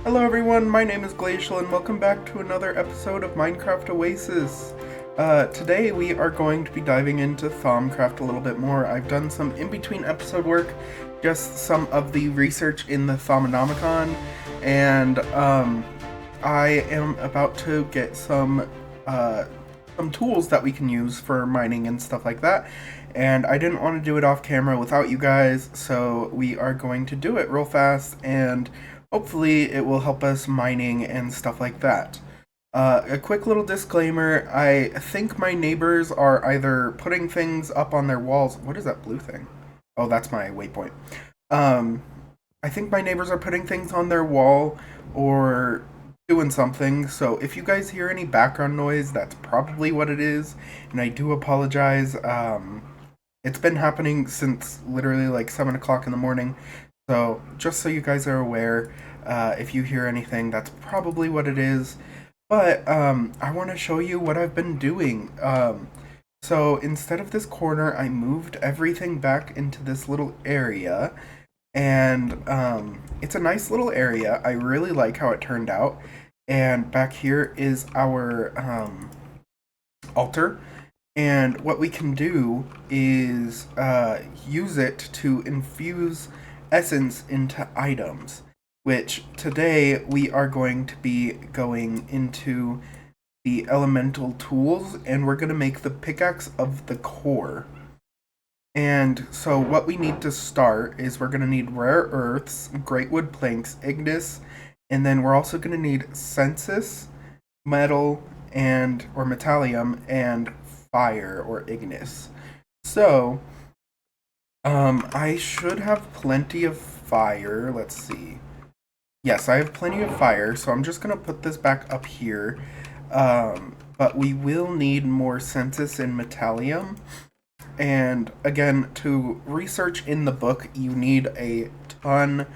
Hello everyone, my name is Glacial and welcome back to another episode of Minecraft Oasis. Today we are going to be diving into THAUMCRAFT a little bit more. I've done some in-between episode work, just some of the research in the Thaumonomicon, and I am about to get some tools that we can use for mining and stuff like that. And I didn't want to do it off camera without you guys, so we are going to do it real fast and hopefully it will help us mining and stuff like that. A quick little disclaimer, I think my neighbors are either putting things up on their walls. What is that blue thing? Oh, that's my waypoint. Um, I think my neighbors are putting things on their wall or doing something, so if you guys hear any background noise, that's probably what it is, and I do apologize. It's been happening since literally like 7 o'clock in the morning, so just so you guys are aware, if you hear anything, that's probably what it is. But I want to show you what I've been doing. So instead of this corner, I moved everything back into this little area, and it's a nice little area. I really like how it turned out. And back here is our altar. And what we can do is use it to infuse essence into items, which today we are going to be going into the elemental tools and we're going to make the pickaxe of the core. And so what we need to start is we're going to need rare earths, great wood planks, ignis, and then we're also going to need sensus, metal, and or metallium, and fire or ignis. So I should have plenty of fire. Let's see. Yes, I have plenty of fire, so I'm just going to put this back up here. But we will need more sensus and metallium. And again, to research in the book, you need a ton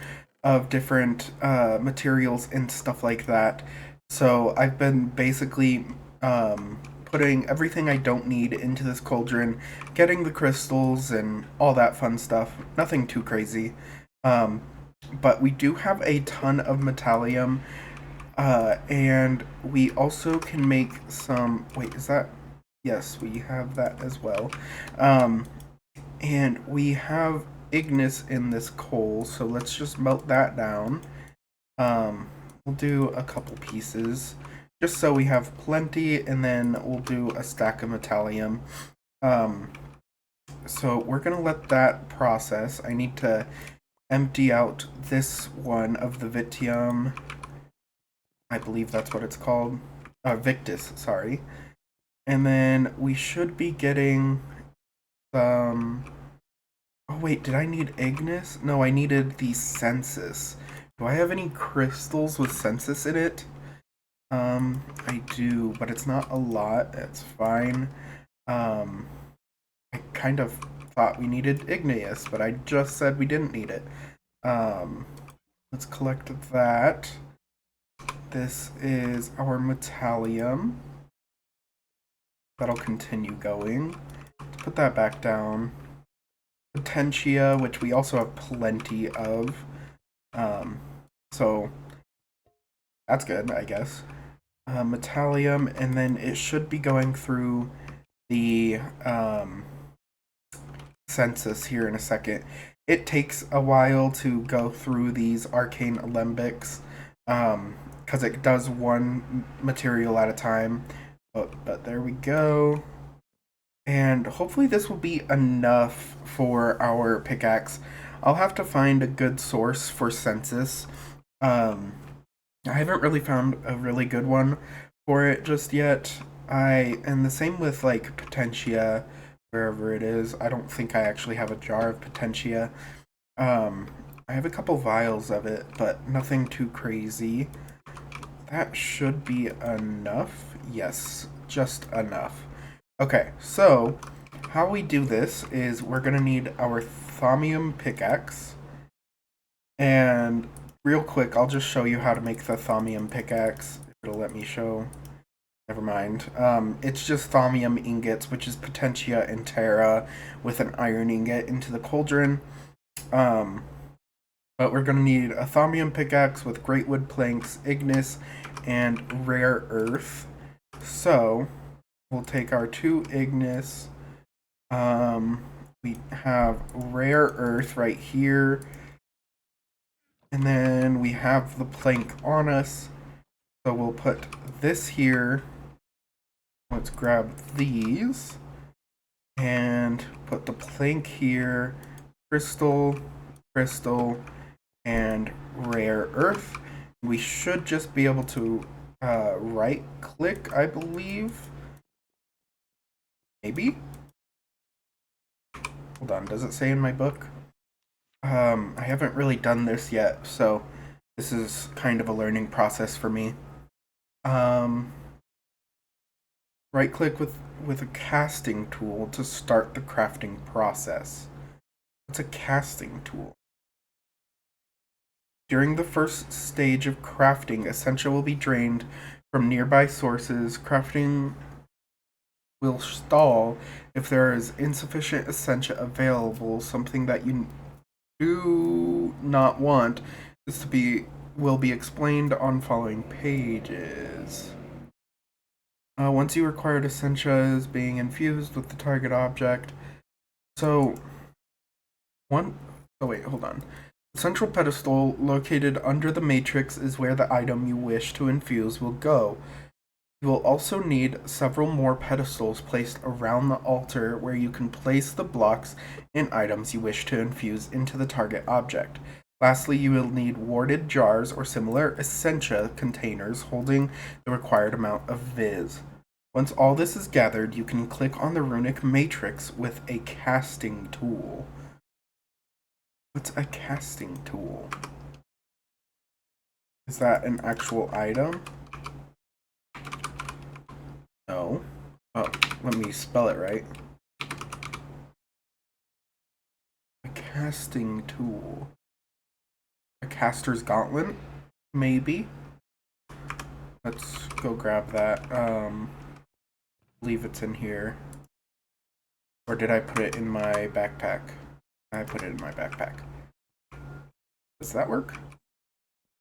of different materials and stuff like that. So I've been basically putting everything I don't need into this cauldron, getting the crystals and all that fun stuff. Nothing too crazy. But we do have a ton of metallium, and we also can make some. Wait, is that? Yes, we have that as well. And we have ignis in this coal, so let's just melt that down. We'll do a couple pieces, just so we have plenty, and then we'll do a stack of metallium. So we're gonna let that process. I need to empty out this one of the Vitium. I believe that's what it's called. Victus, sorry. And then we should be getting some... Oh wait, did I need ignis? No, I needed the sensus. Do I have any crystals with sensus in it? I do, but it's not a lot. It's fine. I kind of thought we needed igneous, but I just said we didn't need it. Let's collect that. This is our metallium. That'll continue going. Let's put that back down. Potentia, which we also have plenty of. So that's good, I guess. Metallium, and then it should be going through the census here in a second. It takes a while to go through these arcane alembics, because it does one material at a time. But there we go. And hopefully this will be enough for our pickaxe. I'll have to find a good source for sensus. I haven't really found a really good one for it just yet. And the same with like Potentia, wherever it is. I don't think I actually have a jar of Potentia. I have a couple vials of it, but nothing too crazy. That should be enough. Yes, just enough. Okay, so how we do this is we're gonna need our thaumium pickaxe. And real quick, I'll just show you how to make the thaumium pickaxe. If it'll let me show. Never mind. It's just thaumium ingots, which is Potentia and Terra, with an iron ingot into the cauldron. But we're going to need a thaumium pickaxe with great wood planks, ignis, and rare earth. So we'll take our 2 ignis. We have rare earth right here. And then we have the plank on us. So we'll put this here. Let's grab these. And put the plank here. Crystal, crystal, and rare earth. We should just be able to right click, I believe. Maybe? Hold on, does it say in my book? I haven't really done this yet, so this is kind of a learning process for me. Right click with a casting tool to start the crafting process. What's a casting tool? During the first stage of crafting, essentia will be drained from nearby sources. Crafting will stall if there is insufficient essentia available. Something that you do not want will be explained on following pages. Once you required essentia is being infused with the target object. So, oh wait, hold on. The central pedestal located under the matrix is where the item you wish to infuse will go. You will also need several more pedestals placed around the altar where you can place the blocks and items you wish to infuse into the target object. Lastly, you will need warded jars or similar essentia containers holding the required amount of viz. Once all this is gathered, you can click on the runic matrix with a casting tool. What's a casting tool? Is that an actual item? No. Oh, let me spell it right. A casting tool. A caster's gauntlet? Maybe. Let's go grab that. Believe it's in here. Or did I put it in my backpack? I put it in my backpack. Does that work?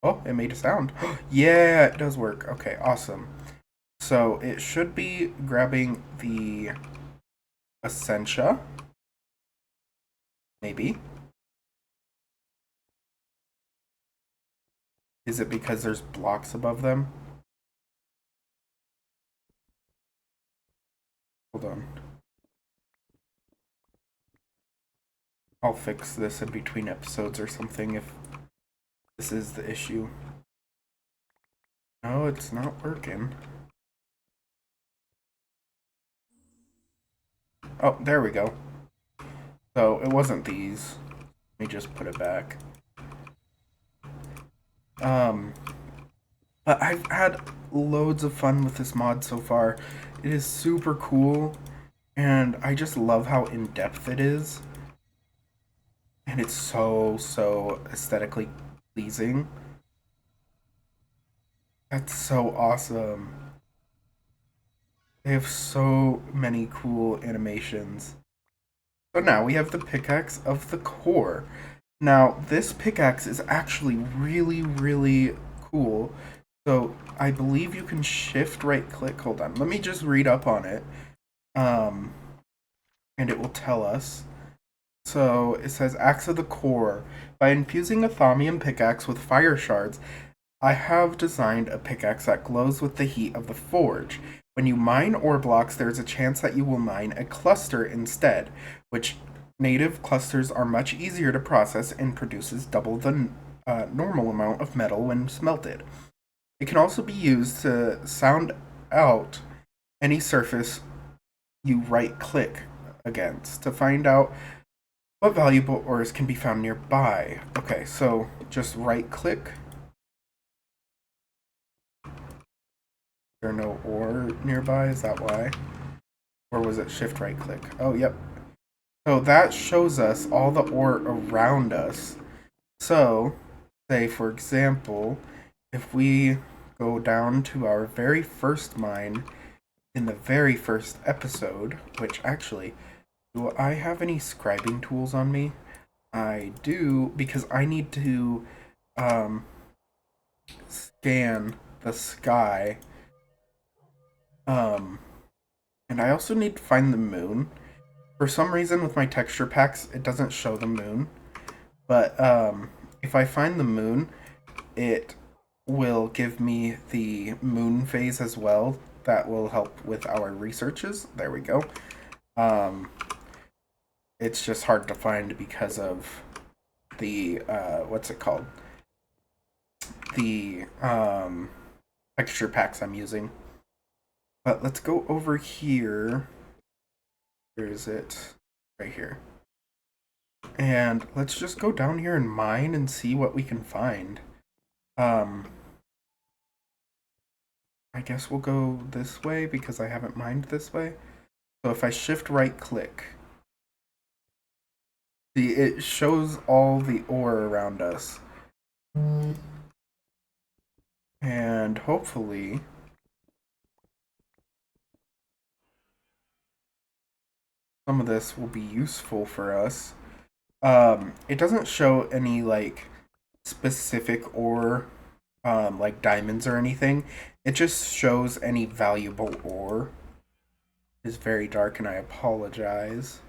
Oh, it made a sound. Yeah, it does work. Okay, awesome. So it should be grabbing the essentia. Maybe. Is it because there's blocks above them? Hold on. I'll fix this in between episodes or something if this is the issue. No, it's not working. Oh, there we go. So it wasn't these. Let me just put it back. But I've had loads of fun with this mod so far. It is super cool, and I just love how in-depth it is. And it's so aesthetically pleasing. That's so awesome. They have so many cool animations. So now we have the pickaxe of the core. Now, this pickaxe is actually really cool. So, I believe you can shift right click. Hold on, let me just read up on it. And it will tell us. So, it says Axe of the Core. By infusing a thaumium pickaxe with fire shards, I have designed a pickaxe that glows with the heat of the forge. When you mine ore blocks, there's a chance that you will mine a cluster instead, which native clusters are much easier to process and produces double the normal amount of metal when smelted. It can also be used to sound out any surface you right-click against to find out what valuable ores can be found nearby. Okay, so just right-click. There are no ore nearby, is that why? Or was it shift right click? Oh, yep. So that shows us all the ore around us. So, say for example, if we go down to our very first mine in the very first episode, which actually, do I have any scribing tools on me? I do, because I need to um, scan the sky. Um, and I also need to find the moon. For some reason, with my texture packs, it doesn't show the moon. But if I find the moon, it will give me the moon phase as well. That will help with our researches. There we go. Um, it's just hard to find because of the what's it called? The texture packs I'm using. But let's go over here. Where is it? Right here. And let's just go down here and mine and see what we can find. Um, I guess we'll go this way because I haven't mined this way. So if I shift right click, see, it shows all the ore around us. And hopefully some of this will be useful for us. It doesn't show any like specific ore, like diamonds or anything. It just shows any valuable ore. It's very dark and I apologize.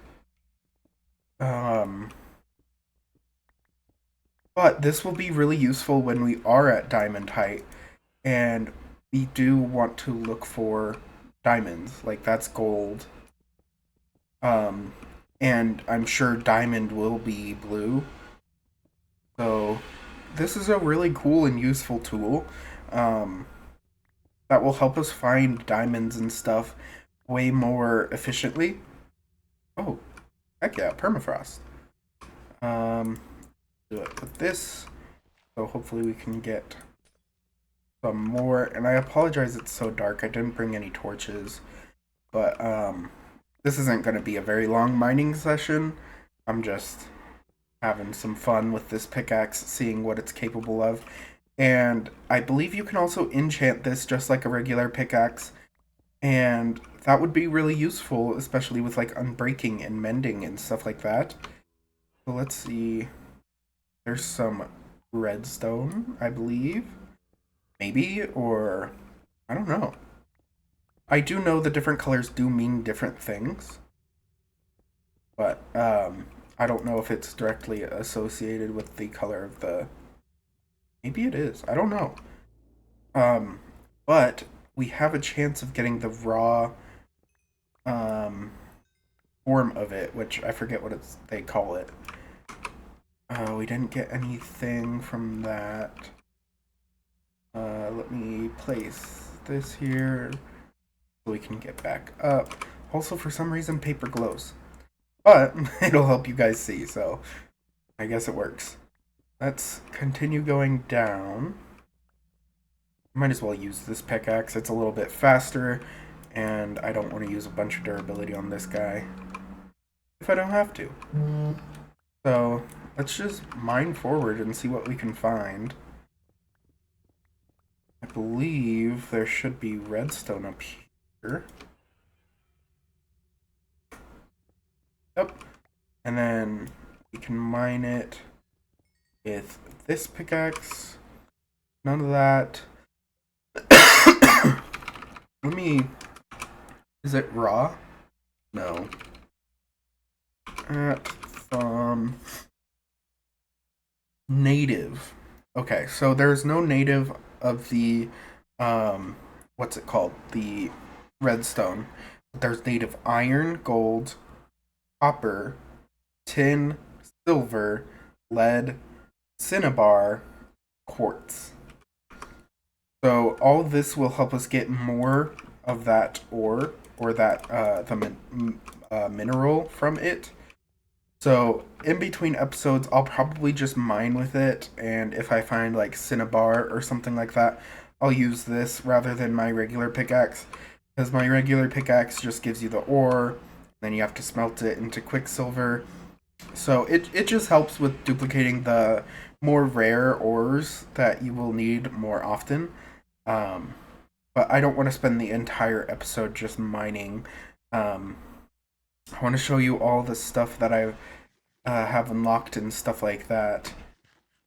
Um, but this will be really useful when we are at diamond height and we do want to look for diamonds. Like that's gold. Um, and I'm sure diamond will be blue. So this is a really cool and useful tool um, that will help us find diamonds and stuff way more efficiently. Oh, heck yeah, permafrost. Um, do it with this. So hopefully we can get some more. And I apologize it's so dark. I didn't bring any torches. But this isn't going to be a very long mining session. I'm just having some fun with this pickaxe, seeing what it's capable of. And I believe you can also enchant this just like a regular pickaxe. And that would be really useful, especially with like unbreaking and mending and stuff like that. So let's see. There's some redstone, I believe. Maybe, or I don't know. I do know the different colors do mean different things, but I don't know if it's directly associated with the color of the. Maybe it is. I don't know. Um, but we have a chance of getting the raw um, form of it, which I forget what they call it. We didn't get anything from that. Let me place this here so we can get back up. Also, for some reason, paper glows. But it'll help you guys see, so I guess it works. Let's continue going down. Might as well use this pickaxe. It's a little bit faster, and I don't want to use a bunch of durability on this guy if I don't have to. So let's just mine forward and see what we can find. I believe there should be redstone up here. Yep. And then we can mine it with this pickaxe. None of that. Let me... Is it raw? No. At native. Okay, so there's no native of the what's it called? The redstone. There's native iron, gold, copper, tin, silver, lead, cinnabar, quartz. So all this will help us get more of that ore or that mineral from it. So in between episodes, I'll probably just mine with it, and if I find like cinnabar or something like that, I'll use this rather than my regular pickaxe, because my regular pickaxe just gives you the ore, then you have to smelt it into quicksilver. So it just helps with duplicating the more rare ores that you will need more often. Um, but I don't want to spend the entire episode just mining. I want to show you all the stuff that I've have unlocked and stuff like that.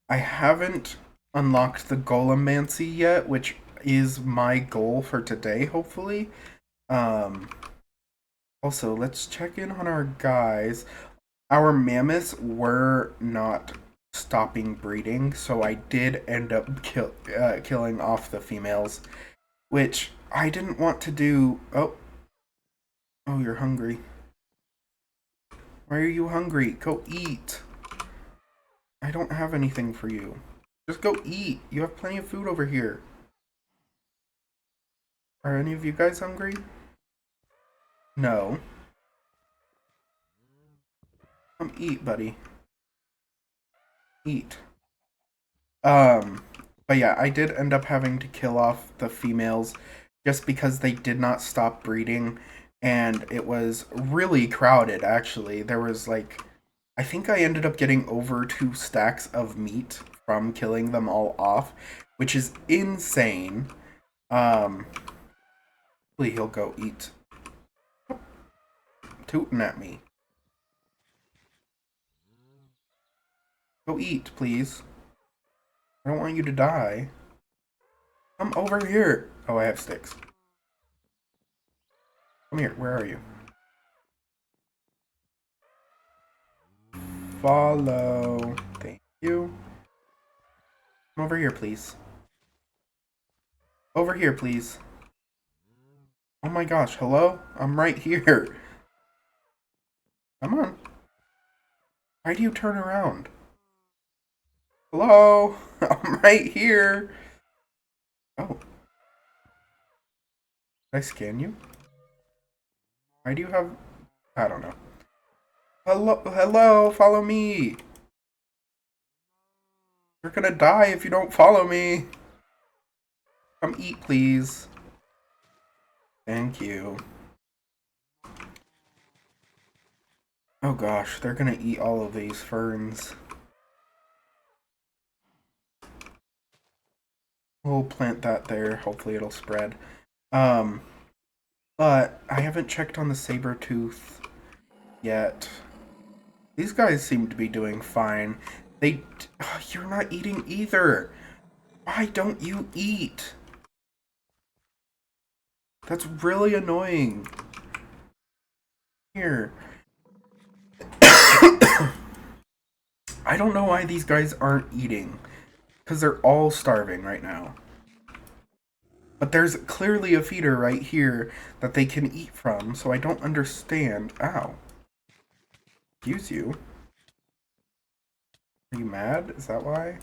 I haven't unlocked the Golemancy yet, which is my goal for today, hopefully. Um, Also, let's check in on our guys. Our mammoths were not stopping breeding, so I did end up killing off the females, which I didn't want to do. Oh, you're hungry. Why are you hungry? Go eat. I don't have anything for you. Just go eat. You have plenty of food over here. Are any of you guys hungry? No. Come eat, buddy. Eat. But yeah, I did end up having to kill off the females just because they did not stop breeding, and it was really crowded, actually. There was like, I think I ended up getting over 2 stacks of meat from killing them all off, which is insane. Hopefully he'll go eat. Tooting at me. Go eat, please. I don't want you to die. Come over here. Oh, I have sticks. Come here. Where are you? Follow. Thank you. Come over here, please. Over here, please. Oh my gosh, hello? I'm right here. Come on. Why do you turn around? Hello? I'm right here. Oh. Did I scan you? Why do you have... I don't know. Hello, follow me. You're gonna die if you don't follow me. Come eat, please. Thank you. Oh gosh, they're gonna eat all of these ferns. We'll plant that there. Hopefully it'll spread. But I haven't checked on the saber-tooth yet. These guys seem to be doing fine. You're not eating either. Why don't you eat? That's really annoying. Here. I don't know why these guys aren't eating. Because they're all starving right now. But there's clearly a feeder right here that they can eat from, so I don't understand. Ow. Excuse you. Are you mad? Is that why?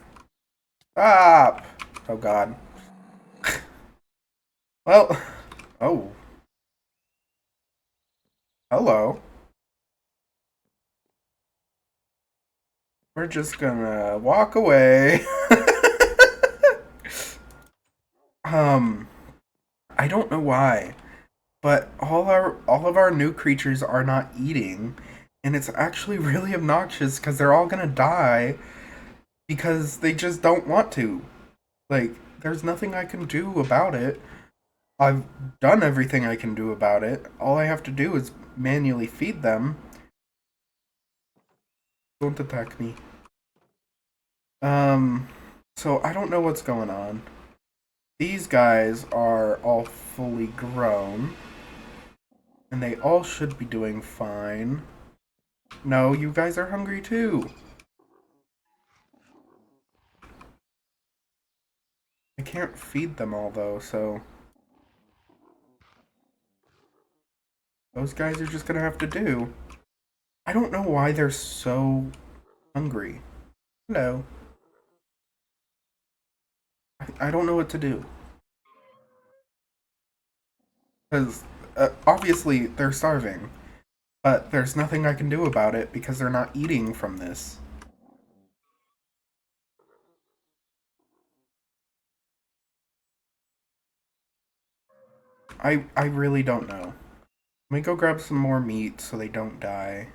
Stop! Oh god. Well, oh. Hello. We're just gonna walk away. I don't know why, but all of our new creatures are not eating, and it's actually really obnoxious because they're all gonna die because they just don't want to. Like, there's nothing I can do about it. I've done everything I can do about it. All I have to do is manually feed them. Don't attack me. So I don't know what's going on. These guys are all fully grown. And they all should be doing fine. No, you guys are hungry too. I can't feed them all though, so... those guys are just gonna have to do. I don't know why they're so hungry. Hello. I don't know what to do. Because, obviously, they're starving. But there's nothing I can do about it because they're not eating from this. I really don't know. Let me go grab some more meat so they don't die.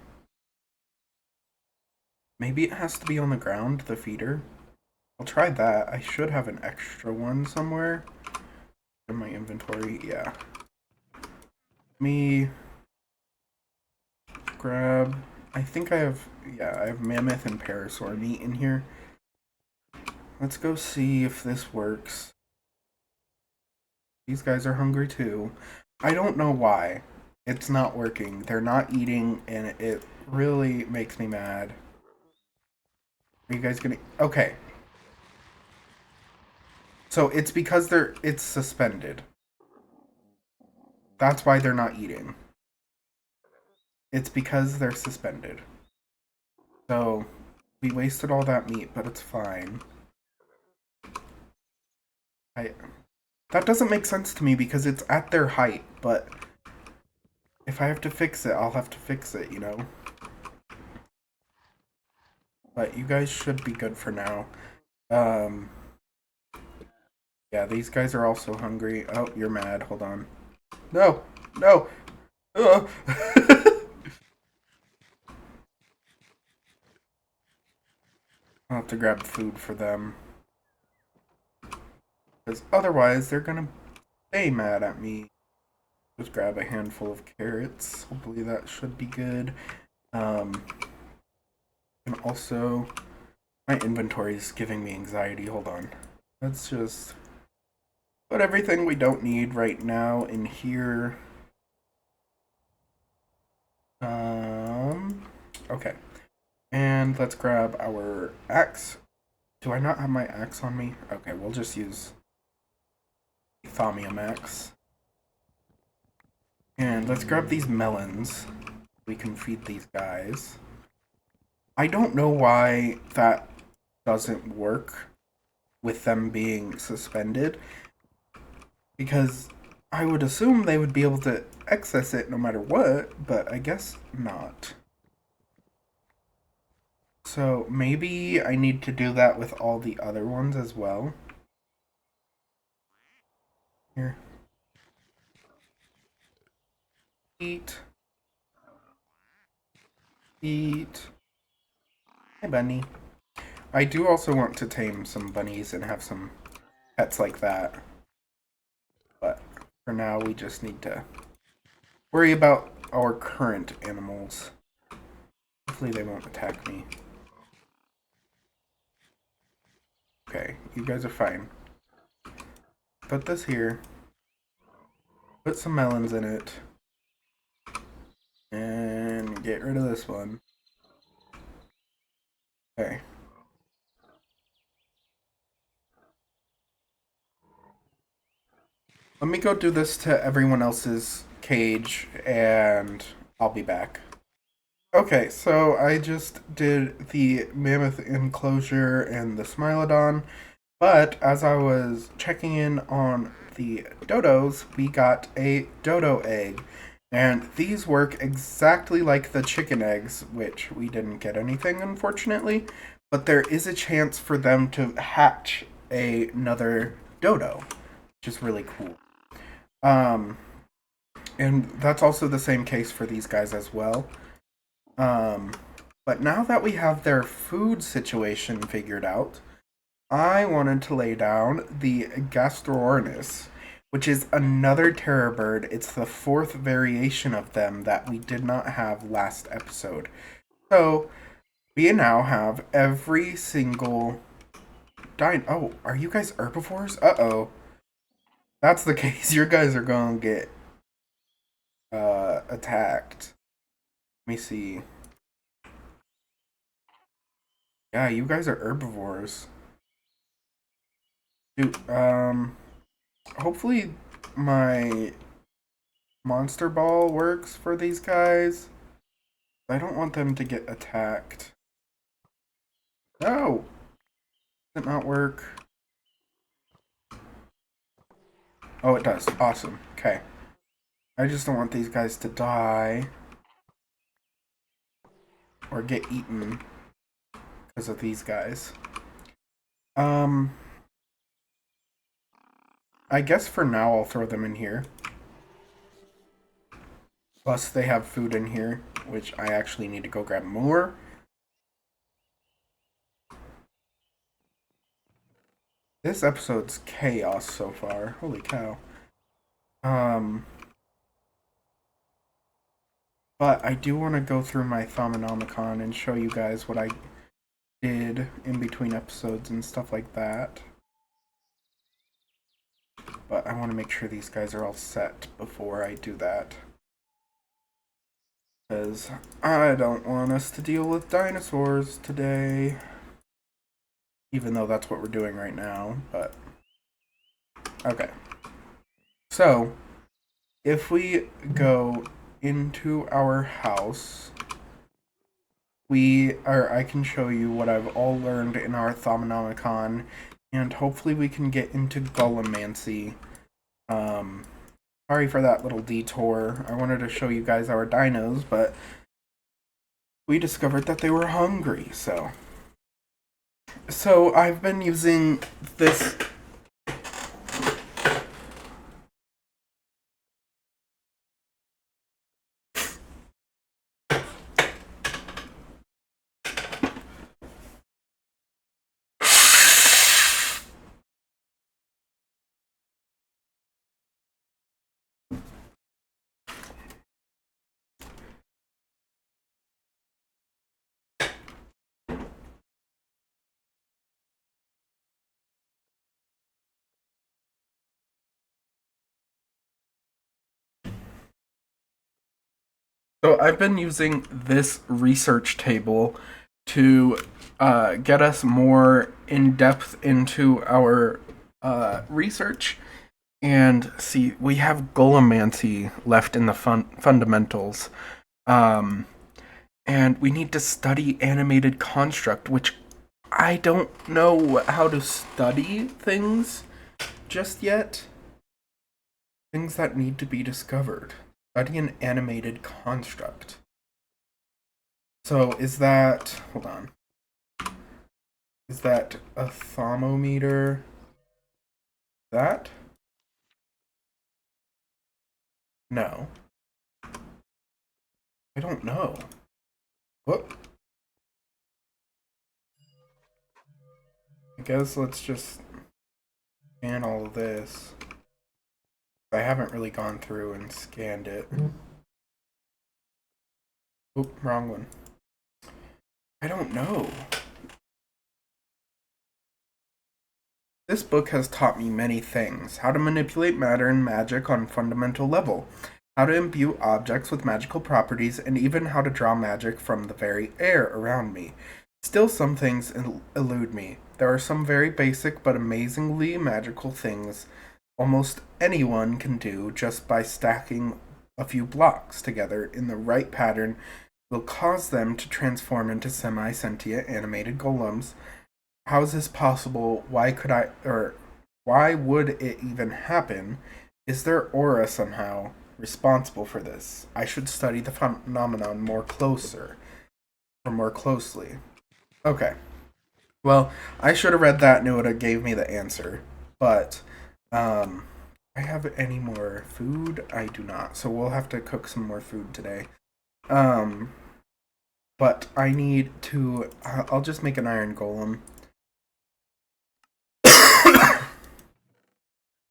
Maybe it has to be on the ground, the feeder. I'll try that. I should have an extra one somewhere. In my inventory, yeah. Let me grab I think I have, yeah, I have mammoth and parasaur meat in here. Let's go see if this works. These guys are hungry too. I don't know why. It's not working. They're not eating, and it really makes me mad. Are you guys gonna... Okay. So it's because it's suspended. That's why they're not eating. It's because they're suspended. So we wasted all that meat, but it's fine. That doesn't make sense to me because it's at their height, but if I have to fix it, I'll have to fix it, you know? But you guys should be good for now. Um, yeah, these guys are also hungry. Oh, you're mad. Hold on. No! No! Ugh. I'll have to grab food for them. Because otherwise, they're gonna stay mad at me. Just grab a handful of carrots. Hopefully that should be good. And also, my inventory is giving me anxiety. Hold on. Let's just put everything we don't need right now in here. Okay. And let's grab our axe. Do I not have my axe on me? Okay, we'll just use Thaumium axe. And let's grab these melons. We can feed these guys. I don't know why that doesn't work with them being suspended, because I would assume they would be able to access it no matter what, but I guess not. So maybe I need to do that with all the other ones as well. Here. Eat. Eat. Hi, bunny. I do also want to tame some bunnies and have some pets like that. But for now, we just need to worry about our current animals. Hopefully they won't attack me. Okay, you guys are fine. Put this here. Put some melons in it. And get rid of this one. Okay. Let me go do this to everyone else's cage, and I'll be back. Okay, so I just did the mammoth enclosure and the Smilodon, but as I was checking in on the dodos, we got a dodo egg. And these work exactly like the chicken eggs, which we didn't get anything, unfortunately. But there is a chance for them to hatch another dodo, which is really cool. Um, and that's also the same case for these guys as well. But now that we have their food situation figured out, I wanted to lay down the Gastroornis, which is another terror bird. It's the fourth variation of them that we did not have last episode. So, we now have every single Oh, are you guys herbivores? Uh-oh. That's the case. Your guys are gonna get attacked. Let me see. Yeah, you guys are herbivores. Dude, hopefully my monster ball works for these guys. I don't want them to get attacked. No! Does it not work? Oh, it does. Awesome. Okay. I just don't want these guys to die. Or get eaten. Because of these guys. I guess for now I'll throw them in here. Plus they have food in here, which I actually need to go grab more. This episode's chaos so far. Holy cow. But I do want to go through my Thaumanomicon and show you guys what I did in between episodes and stuff like that. But I want to make sure these guys are all set before I do that. Because I don't want us to deal with dinosaurs today. Even though that's what we're doing right now, but... Okay. So, if we go into our house, I can show you what I've all learned in our Thaumanomicon, and hopefully we can get into Gollumancy. Sorry for that little detour. I wanted to show you guys our dinos, but we discovered that they were hungry, so... So I've been using this... So I've been using this research table to get us more in depth into our research. And see, we have Gollumancy left in the fundamentals. And we need to study animated construct, which I don't know how to study things just yet. Things that need to be discovered. Study an animated construct. So is that... Hold on. Is that a thermometer? That? No. I don't know. What? I guess let's just scan all of this. I haven't really gone through and scanned it. Oop, wrong one. I don't know. This book has taught me many things. How to manipulate matter and magic on fundamental level. How to imbue objects with magical properties, and even how to draw magic from the very air around me. Still, some things elude me. There are some very basic but amazingly magical things almost anyone can do just by stacking a few blocks together in the right pattern will cause them to transform into semi-sentient animated golems. How is this possible? Why would it even happen? Is their aura somehow responsible for this? I should study the phenomenon more closely. Okay. Well, I should have read that and it would have gave me the answer. But, I have any more food? I do not. So we'll have to cook some more food today. But I need to... I'll just make an iron golem.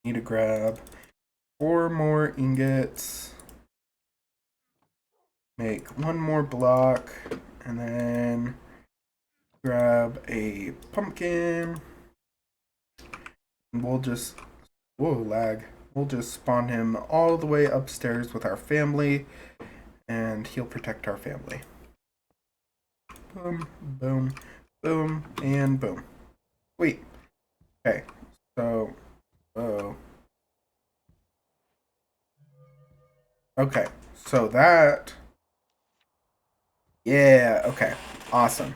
Need to grab 4 more ingots. Make 1 more block. And then grab a pumpkin. And we'll just... Whoa, lag. We'll just spawn him all the way upstairs with our family. And he'll protect our family. Boom, boom, boom, and boom. Wait. Okay. So... Oh. Okay. So that... Yeah, okay. Awesome.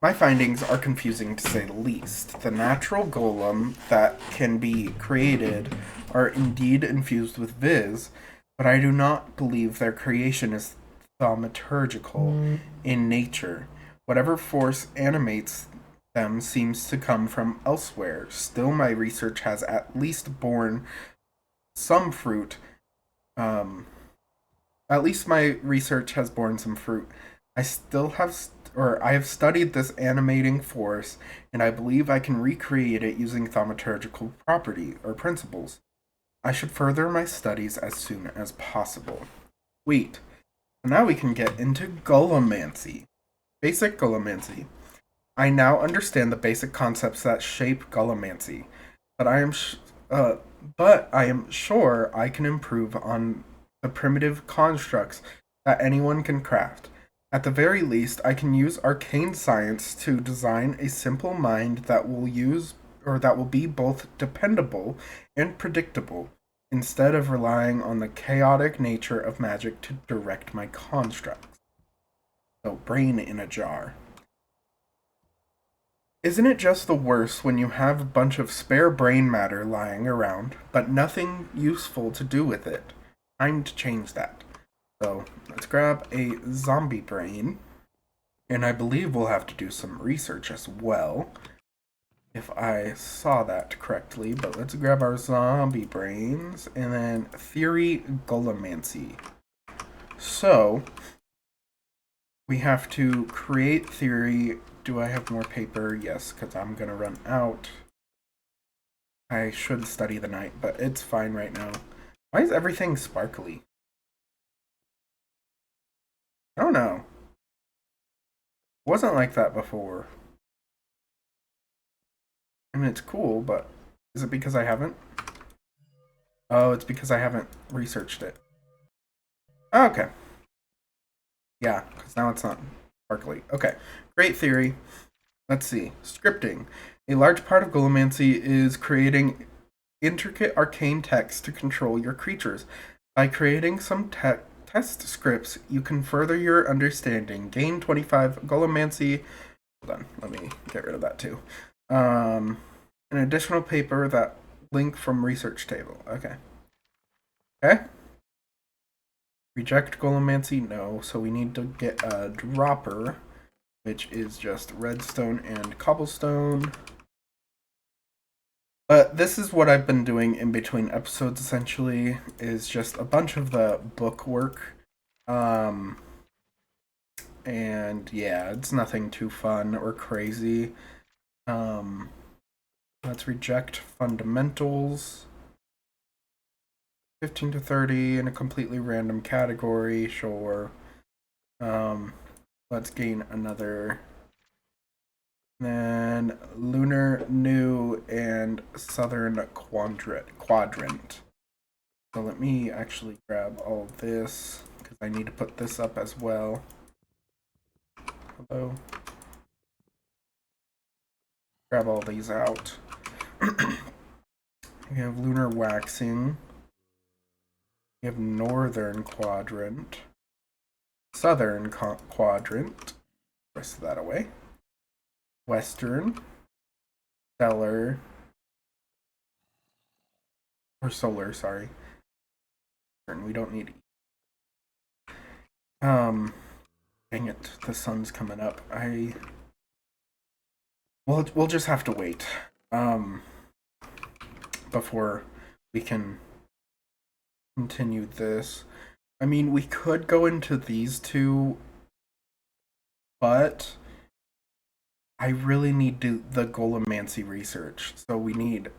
My findings are confusing to say the least. The natural golem that can be created are indeed infused with viz, but I do not believe their creation is thaumaturgical in nature. Whatever force animates them seems to come from elsewhere. Still, my research has at least borne some fruit. At least my research has borne some fruit. I have studied this animating force, and I believe I can recreate it using thaumaturgical property or principles. I should further my studies as soon as possible. Wait, Now we can get into Golemancy. Basic Golemancy. I now understand the basic concepts that shape Golemancy, but uh, I am sure I can improve on the primitive constructs that anyone can craft. At the very least, I can use arcane science to design a simple mind that will be both dependable and predictable, instead of relying on the chaotic nature of magic to direct my constructs. So, brain in a jar. Isn't it just the worst when you have a bunch of spare brain matter lying around, but nothing useful to do with it? Time to change that. So let's grab a zombie brain, and I believe we'll have to do some research as well, if I saw that correctly. But let's grab our zombie brains, and then theory Golemancy. So we have to create theory. Do I have more paper? Yes, because I'm going to run out. I should study the night, but it's fine right now. Why is everything sparkly? I don't know. It wasn't like that before. I mean, it's cool, but is it because I haven't? Oh, it's because I haven't researched it. Oh, okay. Yeah, because now it's not sparkly. Okay, great theory. Let's see. Scripting. A large part of Golemancy is creating intricate arcane text to control your creatures. By creating some test scripts, you can further your understanding. Gain 25 Golemancy. Hold on, let me get rid of that too. An additional paper that link from research table. Okay. Okay. Reject Golemancy? No. So we need to get a dropper, which is just redstone and cobblestone. But this is what I've been doing in between episodes, essentially, is just a bunch of the book work. And yeah, it's nothing too fun or crazy. Let's reject fundamentals. 15 to 30 in a completely random category, sure. Let's gain another. Then lunar new and southern quadrant. So let me actually grab all this because I need to put this up as well. Hello. Grab all these out. We have lunar waxing. We have northern quadrant. Southern quadrant. Rest of that away. Western. Stellar. Or solar, sorry. We don't need. Dang it, the sun's coming up. We'll just have to wait. Before we can continue this. I mean, we could go into these two, but I really need the Golemancy research. So we need,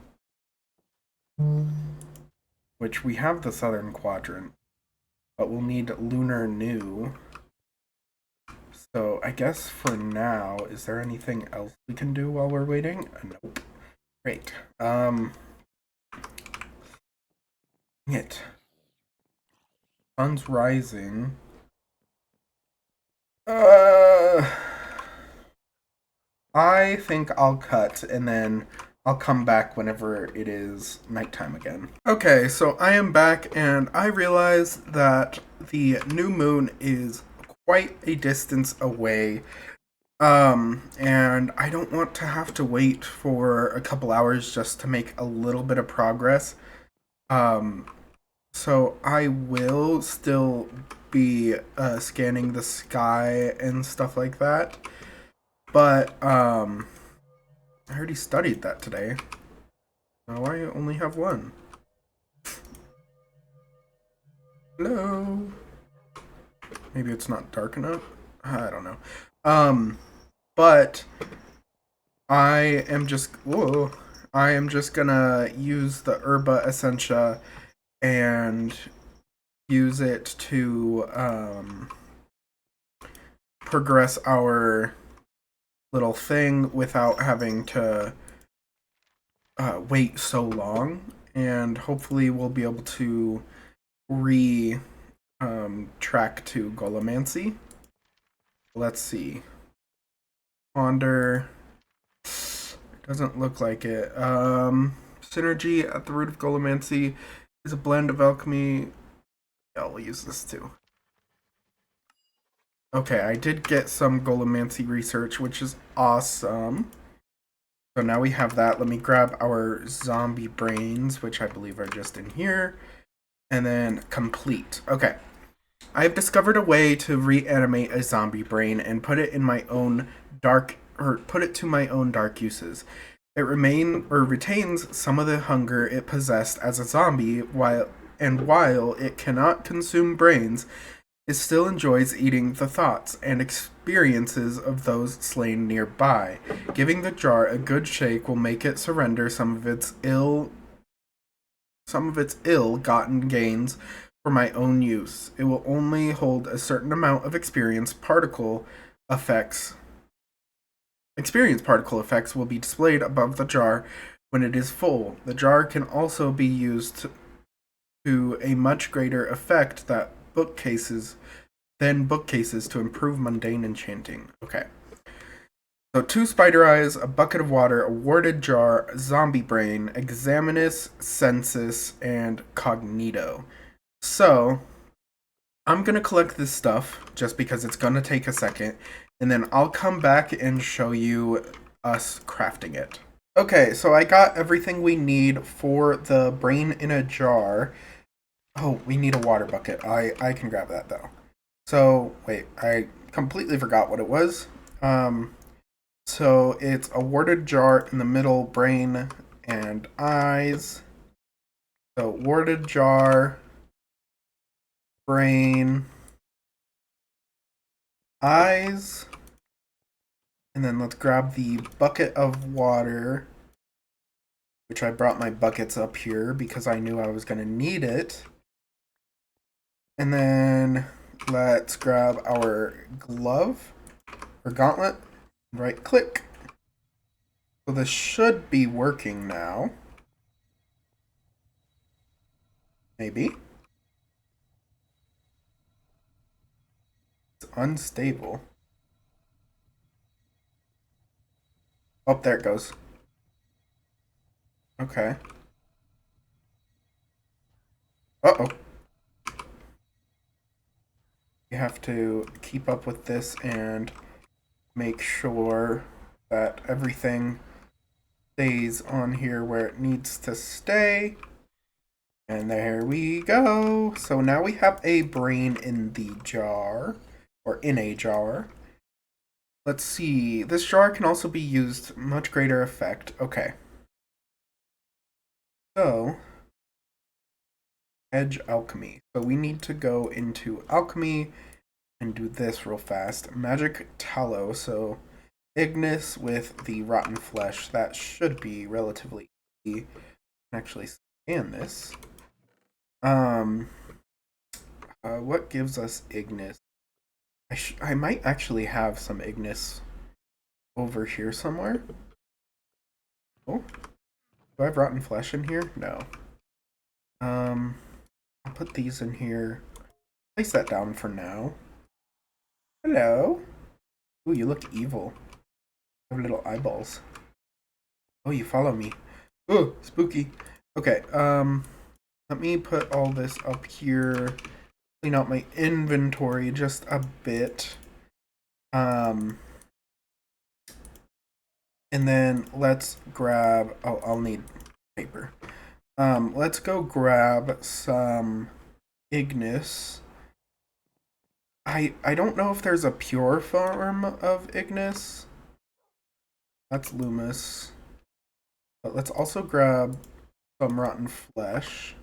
which we have the southern quadrant, but we'll need lunar new. So I guess for now, is there anything else we can do while we're waiting? Nope. Great. It. Sun's rising. I think I'll cut and then I'll come back whenever it is nighttime again. Okay, so I am back and I realize that the new moon is quite a distance away. And I don't want to have to wait for a couple hours just to make a little bit of progress. So I will still be scanning the sky and stuff like that. But I already studied that today. Now I only have one. Hello. Maybe it's not dark enough. I don't know. But I am just gonna use the Herba Essentia and use it to progress our little thing without having to wait so long, and hopefully we'll be able to track to Golomancy. Let's see. Ponder. Doesn't look like it. Synergy at the root of Golomancy is a blend of alchemy. Yeah, we'll use this too. Okay, I did get some Golomancy research, which is awesome. So now we have that. Let me grab our zombie brains, which I believe are just in here. And then complete. Okay. I've discovered a way to reanimate a zombie brain and put it to my own dark uses. It retains some of the hunger it possessed as a zombie while it cannot consume brains, it still enjoys eating the thoughts and experiences of those slain nearby. Giving the jar a good shake will make it surrender some of its ill-gotten gains for my own use. It will only hold a certain amount of experience particle effects will be displayed above the jar when it is full. The jar can also be used to a much greater effect than bookcases to improve mundane enchanting. Okay. So 2 spider eyes, a bucket of water, a warded jar, zombie brain, examinus, sensus, and cognito. So I'm going to collect this stuff just because it's going to take a second, and then I'll come back and show you us crafting it. Okay, so I got everything we need for the brain in a jar. Oh, we need a water bucket. I can grab that though. So, wait, I completely forgot what it was. So it's a warded jar in the middle, brain and eyes. So warded jar, brain, eyes, and then let's grab the bucket of water, which I brought my buckets up here because I knew I was going to need it. And then let's grab our glove or gauntlet, right click. So this should be working now. Maybe. It's unstable. Oh, there it goes. Okay. Uh-oh. You have to keep up with this and make sure that everything stays on here where it needs to stay. And there we go. So now we have a brain in the jar, or in a jar. Let's see. This jar can also be used much greater effect. Okay. So, edge alchemy. So we need to go into alchemy and do this real fast. Magic tallow. So Ignis with the rotten flesh. That should be relatively easy. Actually scan this. What gives us Ignis? I might actually have some Ignis over here somewhere. Oh, do I have rotten flesh in here? No. I'll put these in here. Place that down for now. Hello. Ooh, you look evil. You have little eyeballs. Oh, you follow me. Ooh, spooky. Okay, let me put all this up here. Clean out my inventory just a bit. And then let's grab, oh, I'll need paper. Let's go grab some Ignis. I don't know if there's a pure form of Ignis. That's Loomis. But let's also grab some rotten flesh.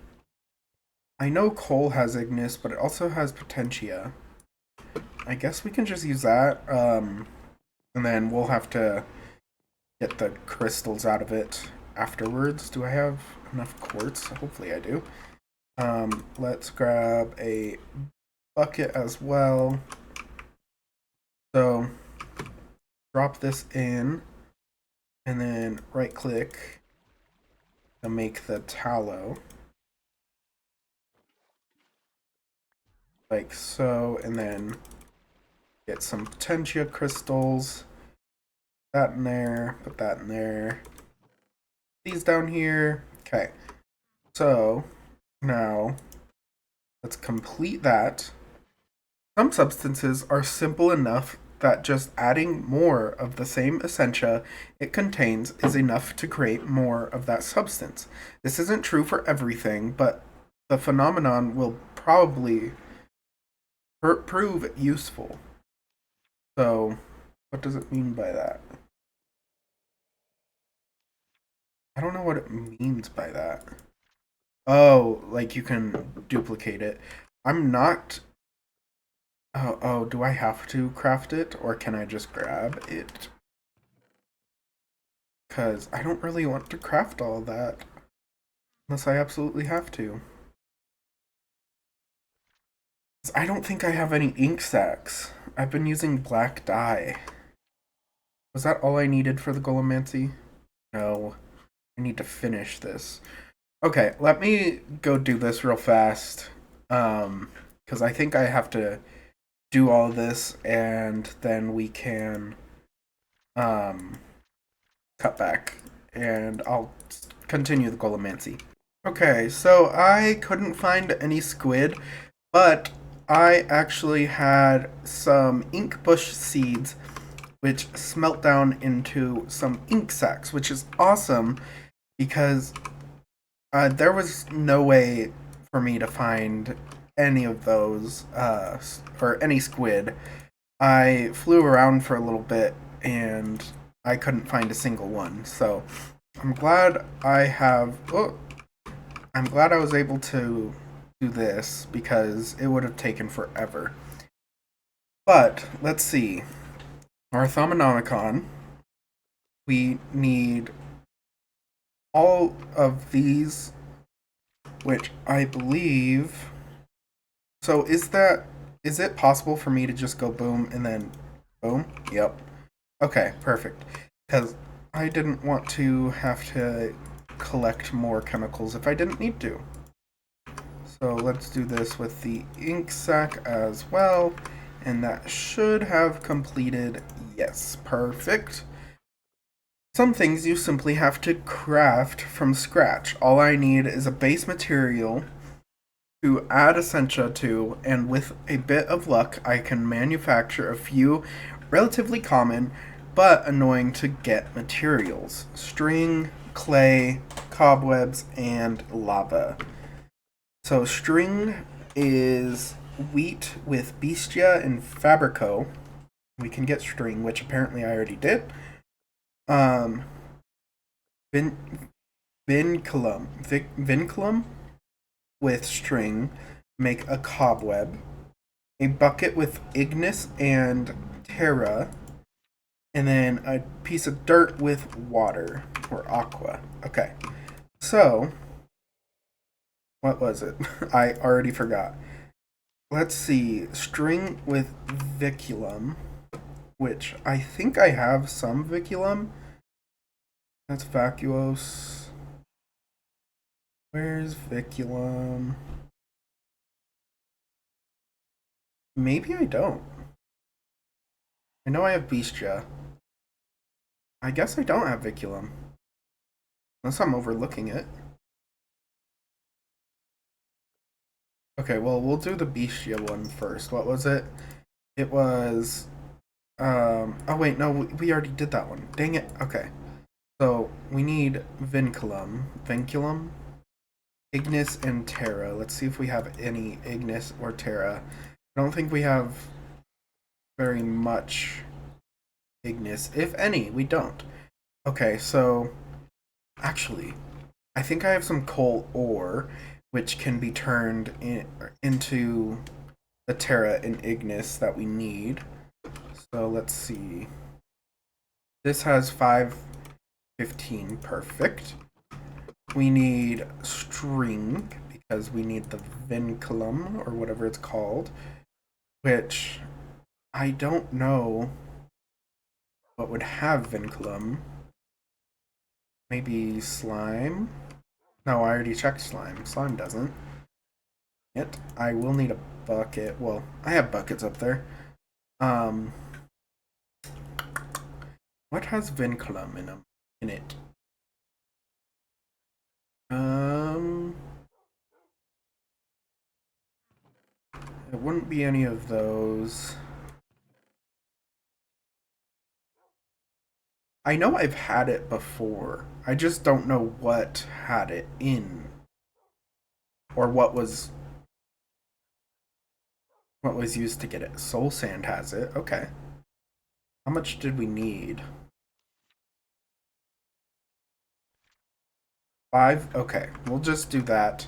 I know coal has Ignis, but it also has Potentia. I guess we can just use that. And then we'll have to get the crystals out of it afterwards. Do I have enough quartz? Hopefully I do. Let's grab a bucket as well. So drop this in and then right click to make the tallow. Like so, and then get some potentia crystals. That in there, put that in there. These down here. Okay. So now let's complete that. Some substances are simple enough that just adding more of the same essentia it contains is enough to create more of that substance. This isn't true for everything, but the phenomenon will probably prove useful. So, what does it mean by that? I don't know what it means by that. Oh, like you can duplicate it. I'm not. Oh, do I have to craft it or can I just grab it? Because I don't really want to craft all that unless I absolutely have to. I don't think I have any ink sacs. I've been using black dye. Was that all I needed for the Golomancy? No. I need to finish this. Okay, let me go do this real fast. Because I think I have to do all this and then we can cut back and I'll continue the Golomancy. Okay, so I couldn't find any squid, but I actually had some ink bush seeds which smelt down into some ink sacs, which is awesome because there was no way for me to find any of those or any squid. I flew around for a little bit and I couldn't find a single one. So I'm glad I have. Oh, I'm glad I was able to do this because it would have taken forever. But let's see. Our Thaumanomicon. We need all of these, which I believe. So is it possible for me to just go boom and then boom? Yep. Okay, perfect. Because I didn't want to have to collect more chemicals if I didn't need to. So let's do this with the ink sac as well. And that should have completed. Yes, perfect. Some things you simply have to craft from scratch. All I need is a base material to add essentia to, and with a bit of luck, I can manufacture a few relatively common but annoying to get materials: string, clay, cobwebs, and lava. So string is wheat with Bestia and Fabrico. We can get string, which apparently I already did. Vin vinculum with string, make a cobweb. A bucket with ignis and terra, and then a piece of dirt with water, or aqua. Okay, so what was it? I already forgot. Let's see. String with viculum, which I think I have some viculum. That's vacuose. Where's viculum? Maybe I don't. I know I have Bestia. I guess I don't have viculum. Unless I'm overlooking it. Okay, well, we'll do the Bestia one first. What was it? It was... oh, wait, no, we already did that one. Dang it. Okay. So, we need Vinculum, Ignis, and Terra. Let's see if we have any Ignis or Terra. I don't think we have very much Ignis. If any, we don't. Okay, so... Actually, I think I have some coal ore, which can be turned into the Terra and Ignis that we need. So let's see. This has 515, perfect. We need string, because we need the vinculum, or whatever it's called, which I don't know what would have vinculum. Maybe slime? No, I already checked slime. Slime doesn't. Yet, I will need a bucket. Well, I have buckets up there. Um, what has vinculum in it? Um, it wouldn't be any of those. I know I've had it before. I just don't know what had it in, or what was used to get it. Soul sand has it. Okay. How much did we need? 5? Okay, we'll just do that.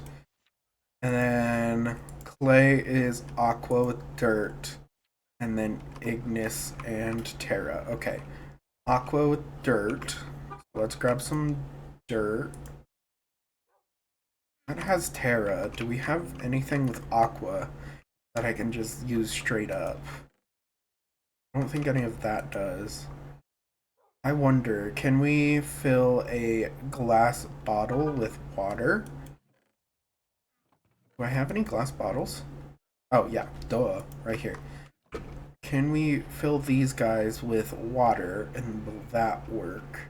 And then clay is aqua with dirt. And then ignis and terra. Okay. Aqua with dirt. Let's grab some dirt. That has terra. Do we have anything with aqua that I can just use straight up? I don't think any of that does. I wonder, can we fill a glass bottle with water? Do I have any glass bottles? Oh, yeah, duh, right here. Can we fill these guys with water, and will that work?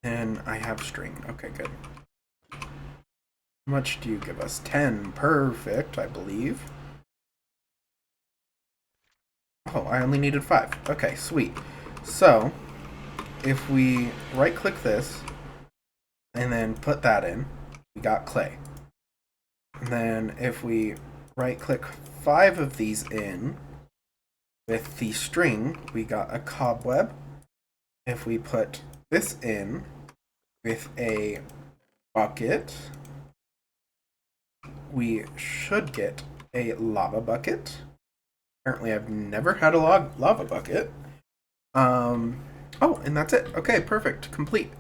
And I have string. Okay, good. How much do you give us? 10. Perfect, I believe. Oh, I only needed 5. Okay, sweet. So, if we right-click this, and then put that in, we got clay. And then if we right-click 5 of these in, with the string, we got a cobweb. If we put this in with a bucket, we should get a lava bucket. Apparently, I've never had a lava bucket. Oh, and that's it. Okay, perfect. Complete.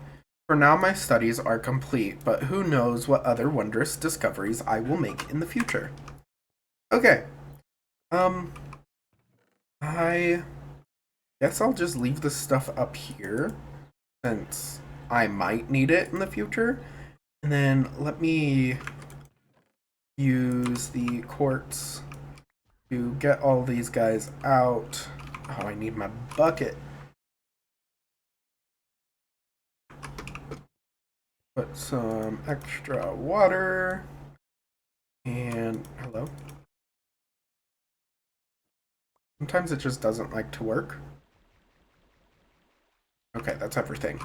For now, my studies are complete, but who knows what other wondrous discoveries I will make in the future. Okay. I guess I'll just leave this stuff up here, since I might need it in the future. And then let me use the quartz to get all these guys out. Oh, I need my bucket. Put some extra water. And hello. Sometimes it just doesn't like to work. Okay, that's everything.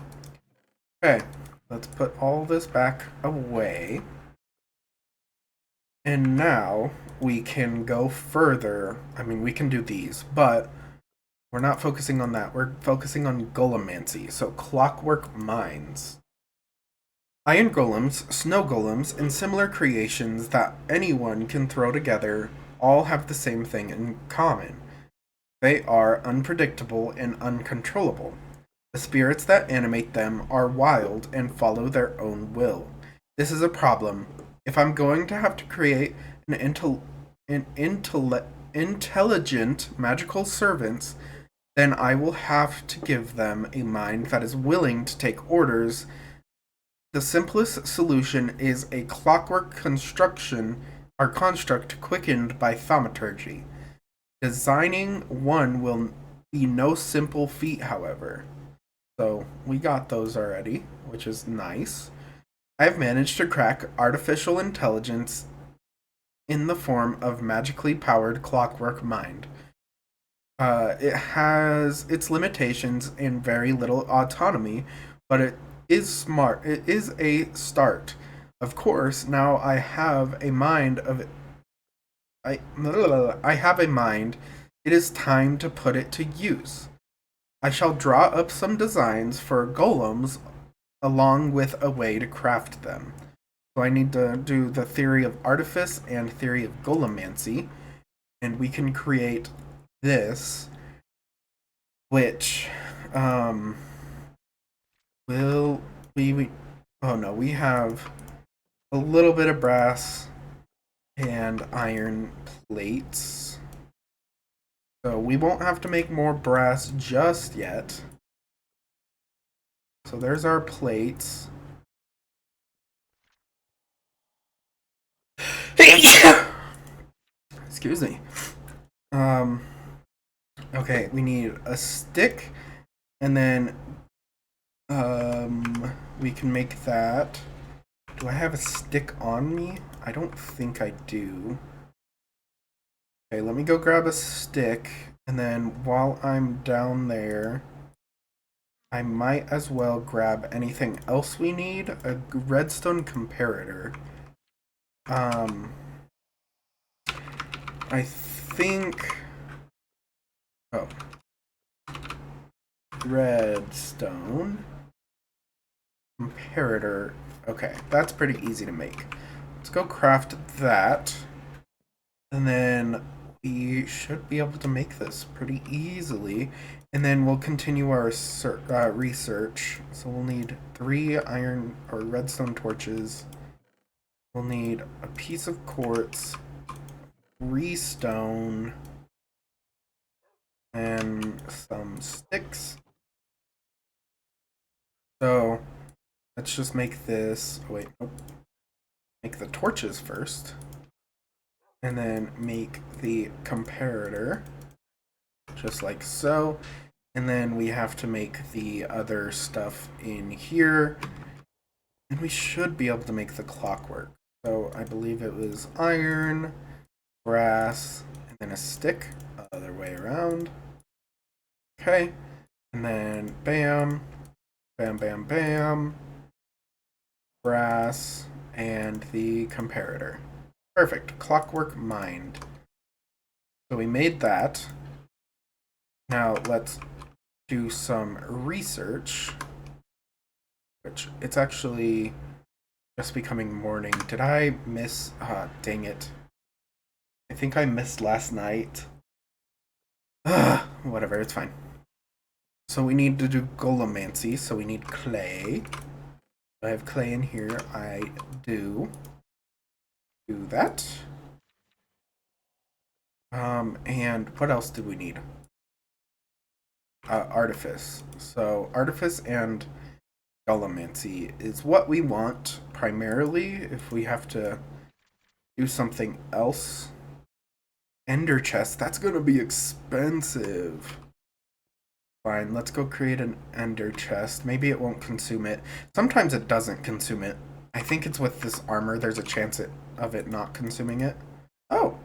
Okay, let's put all this back away. And now we can go further. I mean, we can do these, but we're not focusing on that. We're focusing on golemancy, so clockwork mines. Iron golems, snow golems, and similar creations that anyone can throw together all have the same thing in common. They are unpredictable and uncontrollable. The spirits that animate them are wild and follow their own will. This is a problem. If I'm going to have to create an intelligent magical servants, then I will have to give them a mind that is willing to take orders. The simplest solution is a clockwork construct quickened by thaumaturgy. Designing one will be no simple feat, however. So we got those already, which is nice. I've managed to crack artificial intelligence in the form of magically powered clockwork mind. It has its limitations and very little autonomy, but it is smart. It is a start. Of course, now I have a mind of I have a mind. It is time to put it to use. I shall draw up some designs for golems along with a way to craft them. So I need to do the theory of artifice and theory of golemancy, and we can create this, which will we oh no, we have a little bit of brass and iron plates. So we won't have to make more brass just yet. So there's our plates. Excuse me. Okay, we need a stick, and then we can make that. Do I have a stick on me? I don't think I do. Okay, let me go grab a stick, and then while I'm down there, I might as well grab anything else we need. A redstone comparator. I think... Oh. Redstone comparator. Okay, that's pretty easy to make. Let's go craft that. And then we should be able to make this pretty easily. And then we'll continue our research. So we'll need 3 iron or redstone torches. We'll need a piece of quartz, 3 stone, and some sticks. So let's just make this. Oh, wait, nope. Make the torches first. And then make the comparator. Just like so. And then we have to make the other stuff in here. And we should be able to make the clockwork. So I believe it was iron, brass, and then a stick. Other way around. Okay. And then bam, bam, bam, bam. Brass, and the comparator. Perfect. Clockwork mined. So we made that. Now let's do some research. Which, it's actually just becoming morning. Did I miss... dang it. I think I missed last night. Whatever, it's fine. So we need to do golemancy, so we need clay. I have clay in here. I do that. And what else do we need? Artifice. So artifice and golemancy is what we want primarily. If we have to do something else, ender chest, that's gonna be expensive. Fine, let's go create an ender chest. Maybe it won't consume it. Sometimes it doesn't consume it. I think it's with this armor, there's a chance of it not consuming it. Oh.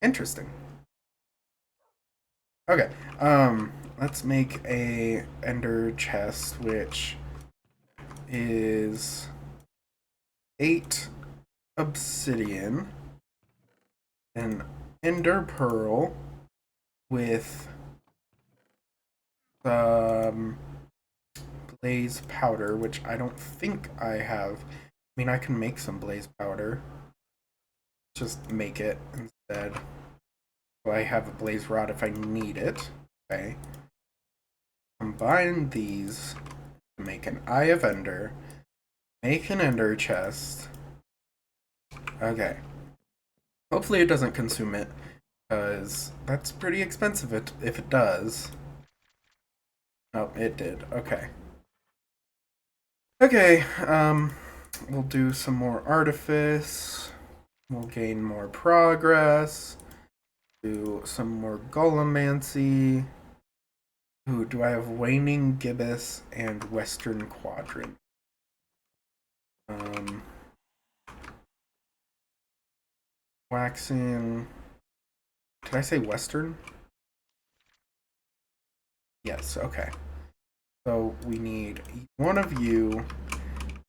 Interesting. Okay, let's make a ender chest, which is 8 obsidian, an ender pearl with blaze powder, which I don't think I have. I mean, I can make some blaze powder. Just make it instead. So I have a blaze rod if I need it. Okay. Combine these to make an Eye of Ender. Make an ender chest. Okay. Hopefully it doesn't consume it, because that's pretty expensive if it does. Oh, it did. Okay. Okay, we'll do some more artifice. We'll gain more progress. Do some more golemancy. Ooh, do I have waning gibbous and western quadrant? Waxing. Did I say western? Yes, okay. So we need one of you,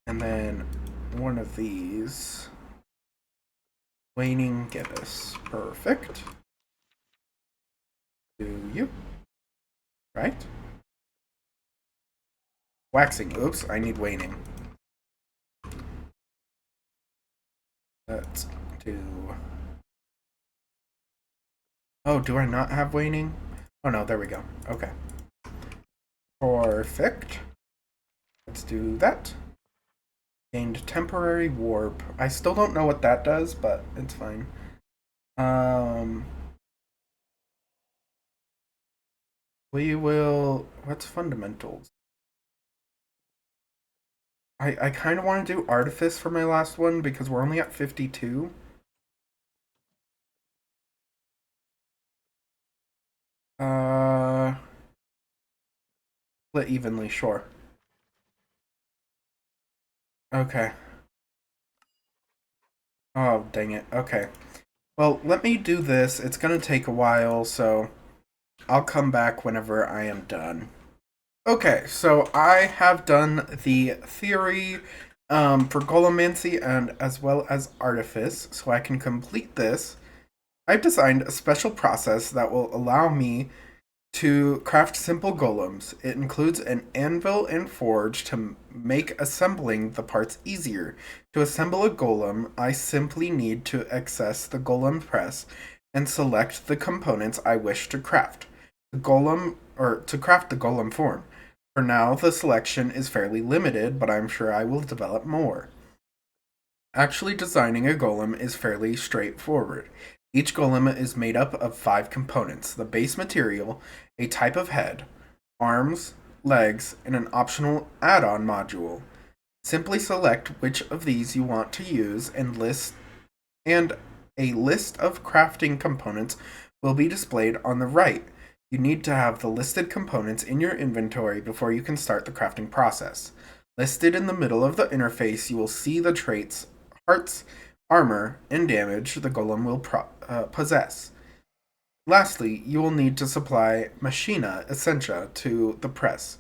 and then one of these. Waning gibbous. Perfect. Do you? Right? Waxing. Oops, I need waning. Let's do... Oh, do I not have waning? Oh no, there we go. Okay. Perfect. Let's do that. Gained temporary warp. I still don't know what that does, but it's fine. We will... What's fundamentals? I kind of want to do artifice for my last one because we're only at 52. Split evenly, sure. Okay. Oh, dang it. Okay. Well, let me do this. It's gonna take a while, so I'll come back whenever I am done. Okay, so I have done the theory for Golomancy and as well as Artifice, so I can complete this. I've designed a special process that will allow me to craft simple golems. It includes an anvil and forge to make assembling the parts easier. To assemble a golem, I simply need to access the golem press and select the components I wish to craft. To craft the golem form. For now, the selection is fairly limited, but I'm sure I will develop more. Actually designing a golem is fairly straightforward. Each golem is made up of 5 components: the base material, a type of head, arms, legs, and an optional add-on module. Simply select which of these you want to use and a list of crafting components will be displayed on the right. You need to have the listed components in your inventory before you can start the crafting process. Listed in the middle of the interface, you will see the traits, hearts, armor, and damage the golem will possess. Lastly, you will need to supply Machina Essentia to the press.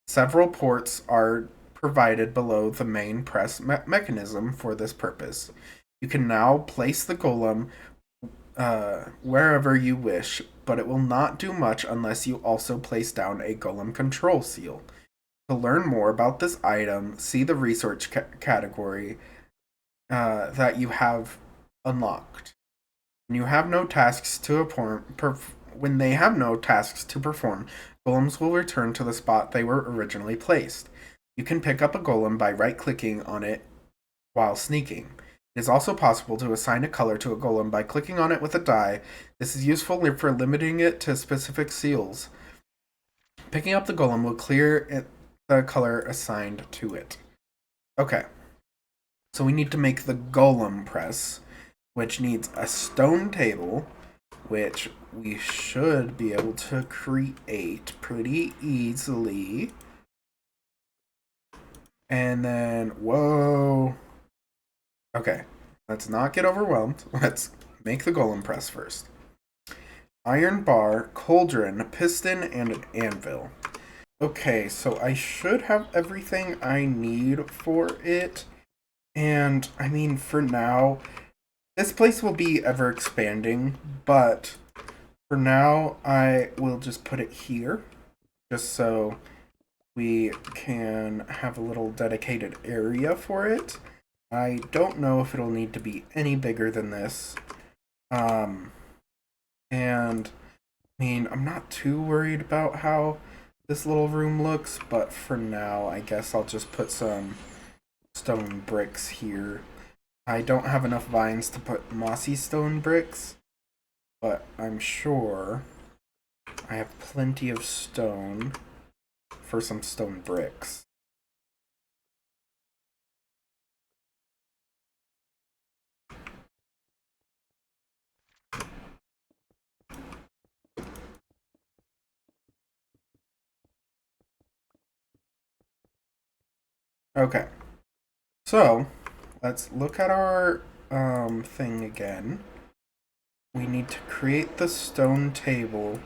Several ports are provided below the main press mechanism for this purpose. You can now place the golem wherever you wish, but it will not do much unless you also place down a golem control seal. To learn more about this item, see the research category that you have unlocked. When you have no tasks to when they have no tasks to perform, golems will return to the spot they were originally placed. You can pick up a golem by right-clicking on it while sneaking. It is also possible to assign a color to a golem by clicking on it with a die. This is useful for limiting it to specific seals. Picking up the golem will clear the color assigned to it. Okay. So we need to make the golem press, which needs a stone table, which we should be able to create pretty easily. And then, whoa. Okay, let's not get overwhelmed. Let's make the golem press first. Iron bar, cauldron, piston, and an anvil. Okay, so I should have everything I need for it. And, I mean, for now, this place will be ever expanding, but for now, I will just put it here, just so we can have a little dedicated area for it. I don't know if it'll need to be any bigger than this. And I mean, I'm not too worried about how this little room looks, but for now, I guess I'll just put some stone bricks here. I don't have enough vines to put mossy stone bricks, but I'm sure I have plenty of stone for some stone bricks. Okay, so let's look at our thing again. We need to create the stone table,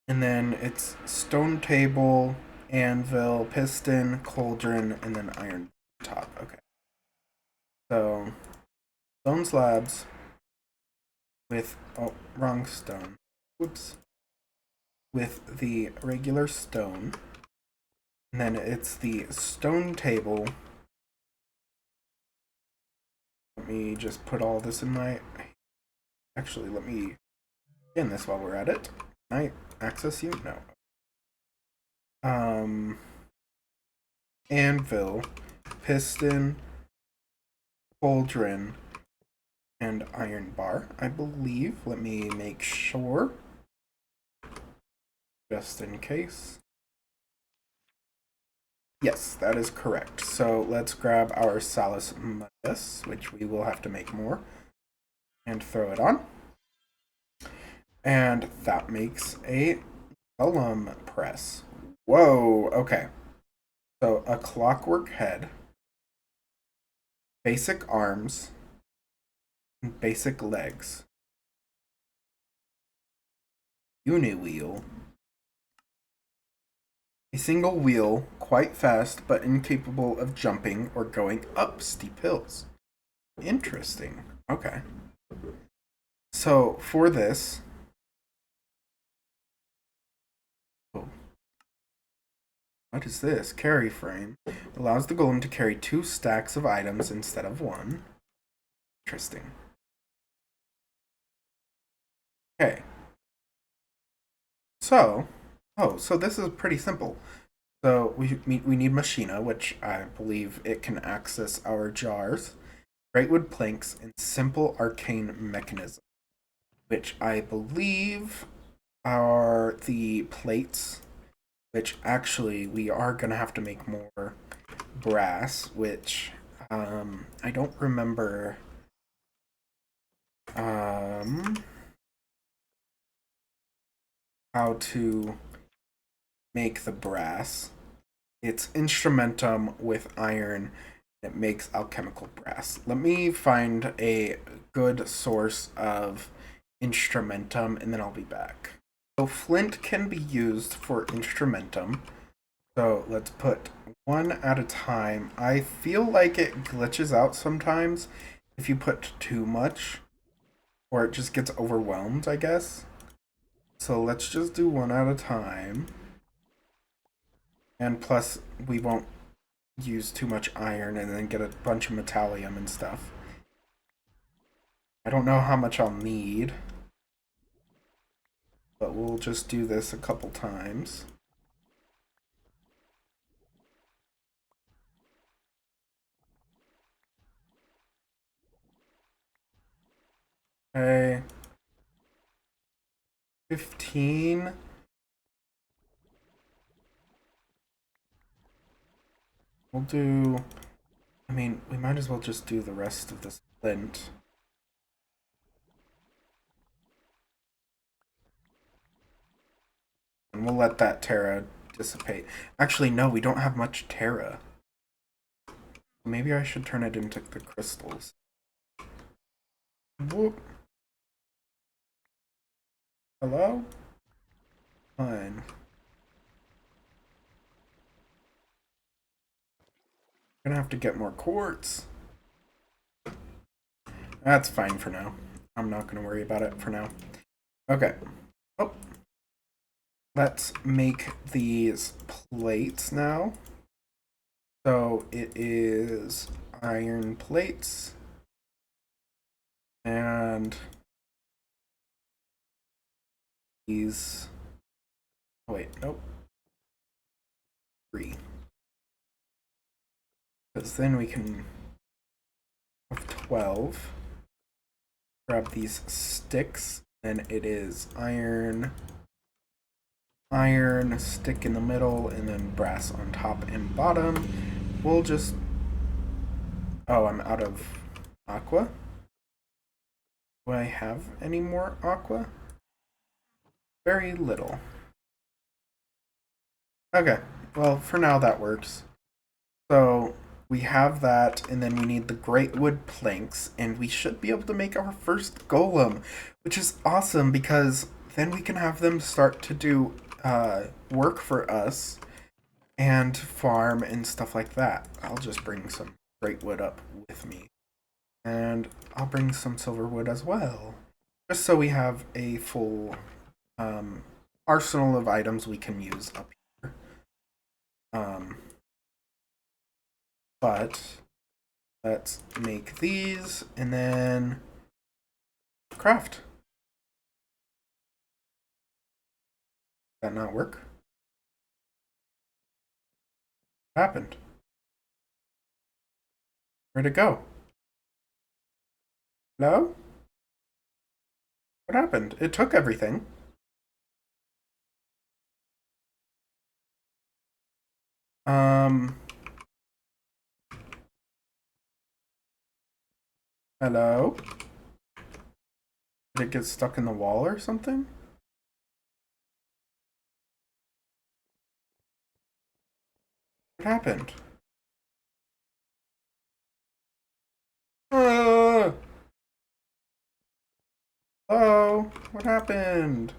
and then it's stone table, anvil, piston, cauldron, and then iron top. Okay, so stone slabs with, oh, wrong stone. Whoops. With the regular stone. And then it's the stone table. Let me just put all this in my... Actually, let me scan this while we're at it. Can I access you? No. Anvil, piston, cauldron, and iron bar, I believe. Let me make sure. just in case. Yes, that is correct. So let's grab our Salus Mundus, which we will have to make more, and throw it on. And that makes a Vellum press. Whoa, okay. So a clockwork head, basic arms, and basic legs. Uni-wheel. A single wheel, quite fast, but incapable of jumping or going up steep hills. Interesting. Okay. So, for this... Oh. What is this? Carry frame. Allows the golem to carry 2 stacks of items instead of 1. Interesting. Okay. So... Oh, so this is pretty simple. So we need Machina, which I believe it can access our jars, Greatwood planks, and simple arcane mechanism, which I believe are the plates, which actually we are going to have to make more brass, which I don't remember how to make the brass. It's instrumentum with iron. It makes alchemical brass. Let me find a good source of instrumentum and then I'll be back. So flint can be used for instrumentum. So let's put 1 at a time. I feel like it glitches out sometimes if you put too much, or it just gets overwhelmed, I guess. So let's just do 1 at a time. And plus, we won't use too much iron and then get a bunch of metallium and stuff. I don't know how much I'll need, but we'll just do this a couple times. Okay. 15. We'll do... I mean, we might as well just do the rest of this flint. And we'll let that Terra dissipate. Actually, no, we don't have much Terra. Maybe I should turn it into the crystals. Whoop. Hello? Fine. Gonna have to get more quartz. That's fine for now. I'm not gonna worry about it for now. Okay. Oh. Let's make these plates now. So it is iron plates. And these... Oh, wait, nope. 3. Because then we can have 12. Grab these sticks. And it is iron, iron, stick in the middle, and then brass on top and bottom. We'll just... Oh, I'm out of aqua. Do I have any more aqua? Very little. Okay, well, for now that works. So we have that, and then we need the great wood planks, and we should be able to make our first golem, which is awesome because then we can have them start to do work for us and farm and stuff like that. I'll just bring some great wood up with me, and I'll bring some silver wood as well, just so we have a full arsenal of items we can use up here. But let's make these and then craft. Did that not work? What happened? Where'd it go? No? What happened? It took everything. Um, hello? Did it get stuck in the wall or something? What happened? Uh, hello? What happened?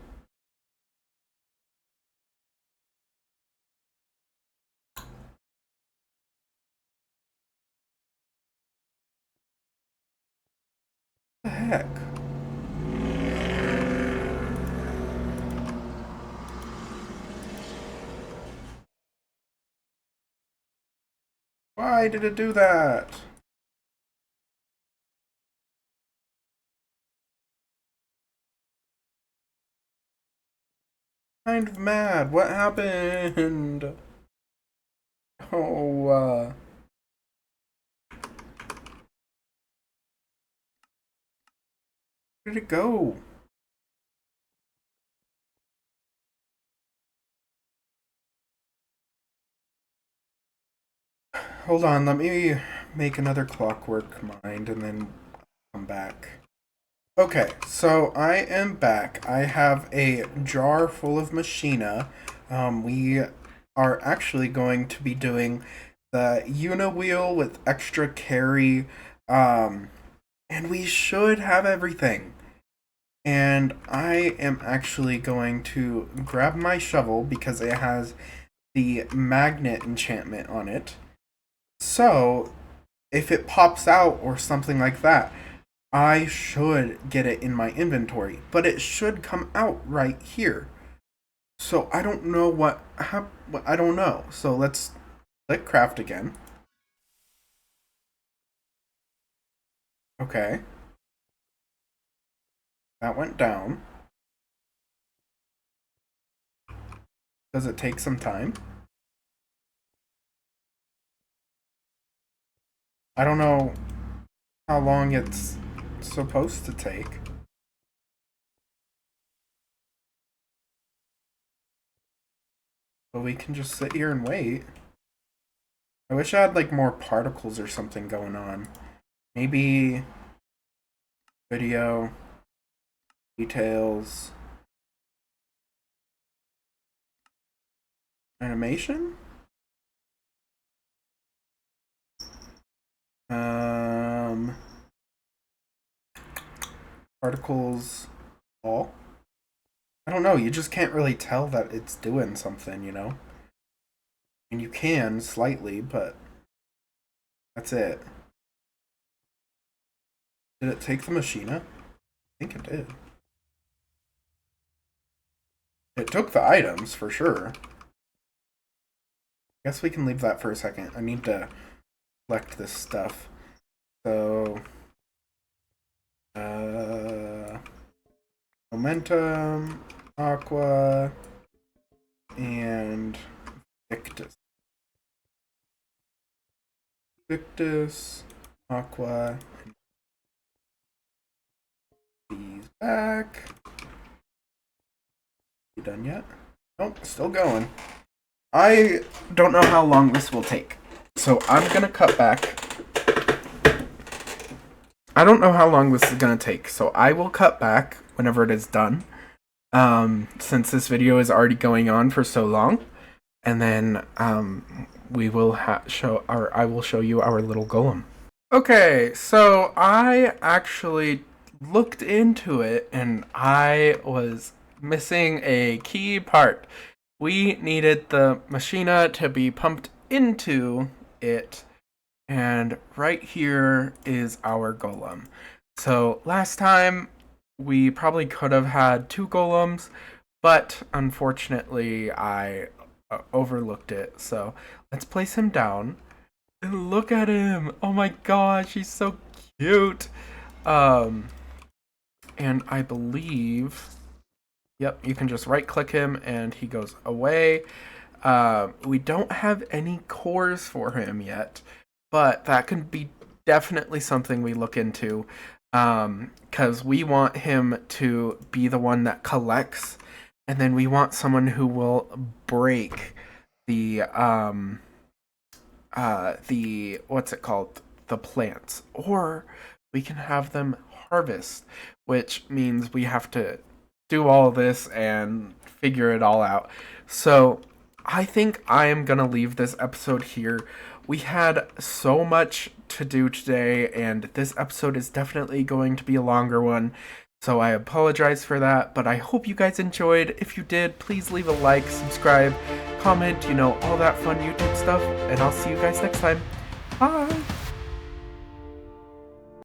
What the heck? Why did it do that? Kind of mad. What happened? Oh, where did it go? Hold on, let me make another clockwork mind and then come back. Okay, so I am back. I have a jar full of machina. We are actually going to be doing the Unawheel with extra carry, and we should have everything. And I am actually going to grab my shovel because it has the magnet enchantment on it. So, if it pops out or something like that, I should get it in my inventory, but it should come out right here. So I don't know I don't know. So let's click craft again. Okay, that went down. Does it take some time? I don't know how long it's supposed to take. But we can just sit here and wait. I wish I had like more particles or something going on. Maybe video details animation? Um Particles all? I don't know, you just can't really tell that it's doing something, you know? And you can slightly, but that's it. Did it take the machina? I think it did. It took the items for sure. Guess we can leave that for a second. I need to collect this stuff. So, momentum, aqua, and victus. Victus, aqua, and these back. You done yet? Nope, still going. I don't know how long this will take, so I'm gonna cut back. I don't know how long this is gonna take, so I will cut back whenever it is done. Since this video is already going on for so long, and then we will I will show you our little golem. Okay, so I actually looked into it, and I was missing a key part. We needed the machina to be pumped into it, and right here is our golem. So last time we probably could have had two golems, but unfortunately I overlooked it. So let's place him down. And look at him! Oh my gosh, he's so cute. And I believe, yep, you can just right click him and he goes away. We don't have any cores for him yet, but that could be definitely something we look into, because we want him to be the one that collects, and then we want someone who will break the the what's it called, the plants, or we can have them harvest, which means we have to do all this and figure it all out. So I think I am gonna leave this episode here. We had so much to do today, and this episode is definitely going to be a longer one. So I apologize for that, but I hope you guys enjoyed. If you did, please leave a like, subscribe, comment, all that fun YouTube stuff, and I'll see you guys next time. Bye!